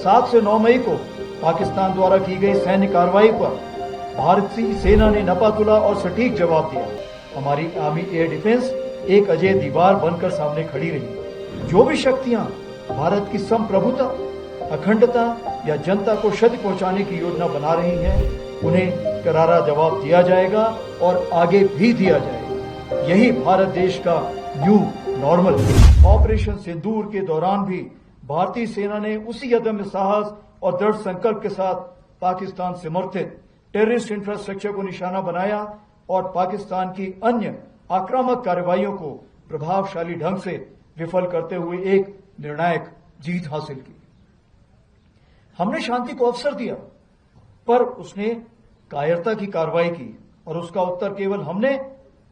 7 से 9 मई को पाकिस्तान द्वारा की गई सैन्य कार्रवाई पर भारतीय सेना ने नपातुला और सटीक जवाब दिया। हमारी आर्मी एयर डिफेंस एक अजय दीवार बनकर सामने खड़ी रही। जो भी शक्तियां भारत की संप्रभुता, अखंडता या जनता को क्षति पहुंचाने की योजना बना रही हैं, उन्हें करारा जवाब दिया जाएगा और आगे भी दिया जाएगा। यही भारत देश का न्यू नॉर्मल है। ऑपरेशन सिंदूर के दौरान भी भारतीय सेना ने उसी अदम्य साहस और दृढ़ संकल्प के साथ पाकिस्तान समर्थित टेररिस्ट इंफ्रास्ट्रक्चर को निशाना बनाया और पाकिस्तान की अन्य आक्रामक कार्रवाइयों को प्रभावशाली ढंग से विफल करते हुए एक निर्णायक जीत हासिल की। हमने शांति को अवसर दिया, पर उसने कायरता की कार्रवाई की और उसका उत्तर केवल हमने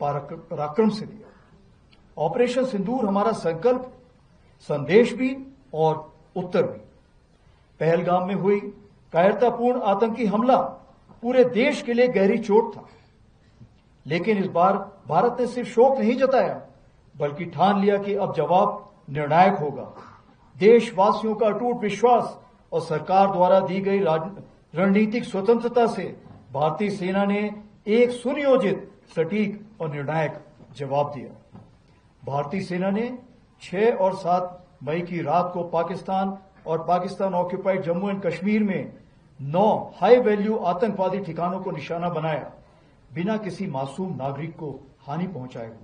पराक्रम से दिया। ऑपरेशन सिंदूर हमारा संकल्प, संदेश भी और उत्तर भी। पहलगाम में हुई कायरतापूर्ण आतंकी हमला पूरे देश के लिए गहरी चोट था, लेकिन इस बार भारत ने सिर्फ शोक नहीं जताया, बल्कि ठान लिया कि अब जवाब निर्णायक होगा। देशवासियों का अटूट विश्वास और सरकार द्वारा दी गई रणनीतिक स्वतंत्रता से भारतीय सेना ने एक सुनियोजित, सटीक और निर्णायक जवाब दिया। भारतीय सेना ने 6 और 7 मई की रात को पाकिस्तान और पाकिस्तान ऑक्यूपाइड जम्मू एंड कश्मीर में 9 हाई वैल्यू आतंकवादी ठिकानों को निशाना बनाया, बिना किसी मासूम नागरिक को हानि पहुंचाए हुए।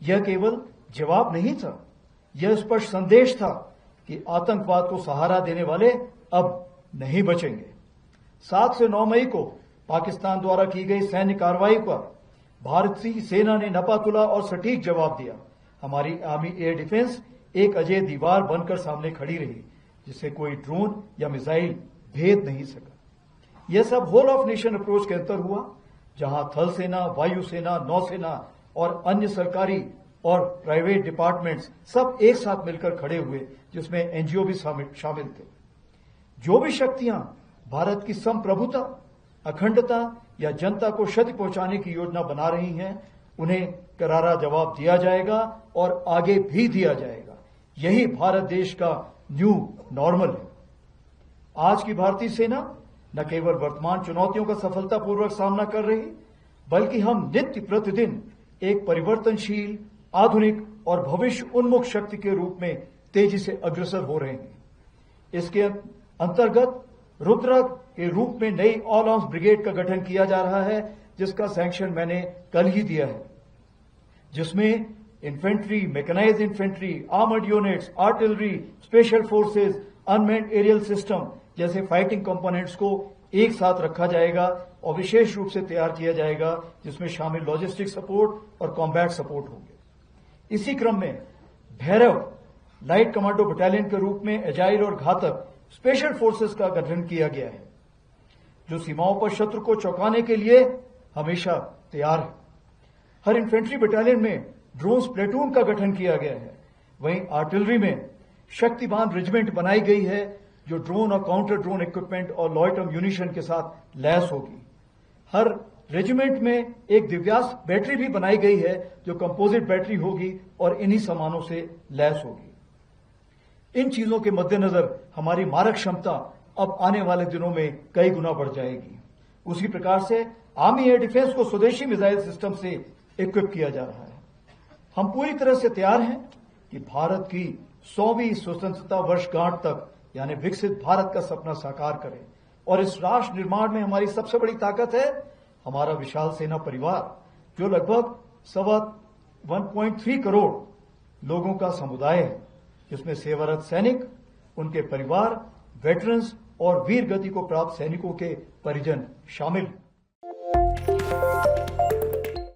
यह केवल जवाब नहीं था, यह स्पष्ट संदेश था कि आतंकवाद को सहारा देने वाले अब नहीं बचेंगे। 7 से 9 मई को पाकिस्तान द्वारा की गई सैन्य कार्रवाई पर भारतीय सेना ने नपातुला और सटीक जवाब दिया। हमारी आर्मी एयर डिफेंस एक अजय दीवार बनकर सामने खड़ी रही, जिसे कोई ड्रोन या मिसाइल भेद नहीं सका। यह सब होल ऑफ नेशन अप्रोच के अंतर हुआ, जहां थल सेना, वायुसेना, नौसेना और अन्य सरकारी और प्राइवेट डिपार्टमेंट्स सब एक साथ मिलकर खड़े हुए, जिसमें एनजीओ भी शामिल थे। जो भी शक्तियां भारत की संप्रभुता, अखंडता या जनता को क्षति पहुंचाने की योजना बना रही हैं, उन्हें करारा जवाब दिया जाएगा और आगे भी दिया जाएगा। यही भारत देश का न्यू नॉर्मल है। आज की भारतीय सेना न केवल वर्तमान चुनौतियों का सफलतापूर्वक सामना कर रही, बल्कि हम नित्य प्रतिदिन एक परिवर्तनशील, आधुनिक और भविष्य उन्मुख शक्ति के रूप में तेजी से अग्रसर हो रहे हैं। इसके अंतर्गत रुद्र के रूप में नई ऑल आर्म्स ब्रिगेड का गठन किया जा रहा है, जिसका सैंक्शन मैंने कल ही दिया है, जिसमें infantry, mechanised infantry, armoured units, artillery, special forces, unmanned aerial system जैसे फाइटिंग कंपोनेंट्स को एक साथ रखा जाएगा और विशेष रूप से तैयार किया जाएगा, जिसमें शामिल लॉजिस्टिक सपोर्ट और कॉम्बैट सपोर्ट होंगे। इसी क्रम में भैरव लाइट कमांडो बटालियन के रूप में एजाइल और घातक स्पेशल फोर्सेस का गठन किया गया है, जो सीमाओं पर शत्रु को चौंकाने के लिए हमेशा तैयार है। हर इन्फेंट्री बटालियन में ड्रोन प्लेटून का गठन किया गया है। वहीं आर्टिलरी में शक्तिमान रेजिमेंट बनाई गई है, जो ड्रोन और काउंटर ड्रोन इक्विपमेंट और लॉयटर म्यूनिशन के साथ लैस होगी। हर रेजिमेंट में एक दिव्यास्त्र बैटरी भी बनाई गई है, जो कंपोजिट बैटरी होगी और इन्हीं सामानों से लैस होगी। इन चीजों के मद्देनजर हमारी मारक क्षमता अब आने वाले दिनों में कई गुना बढ़ जाएगी। उसी प्रकार से आर्मी एयर डिफेंस को स्वदेशी मिसाइल सिस्टम से इक्विप किया जा रहा है। हम पूरी तरह से तैयार हैं कि भारत की 100वीं स्वतंत्रता वर्षगांठ तक, यानी विकसित भारत का सपना साकार करें। और इस राष्ट्र निर्माण में हमारी सबसे बड़ी ताकत है हमारा विशाल सेना परिवार, जो लगभग 1.3 करोड़ लोगों का समुदाय है, जिसमें सेवारत सैनिक, उनके परिवार, वेटरन्स और वीर गति को प्राप्त सैनिकों के परिजन शामिल हैं।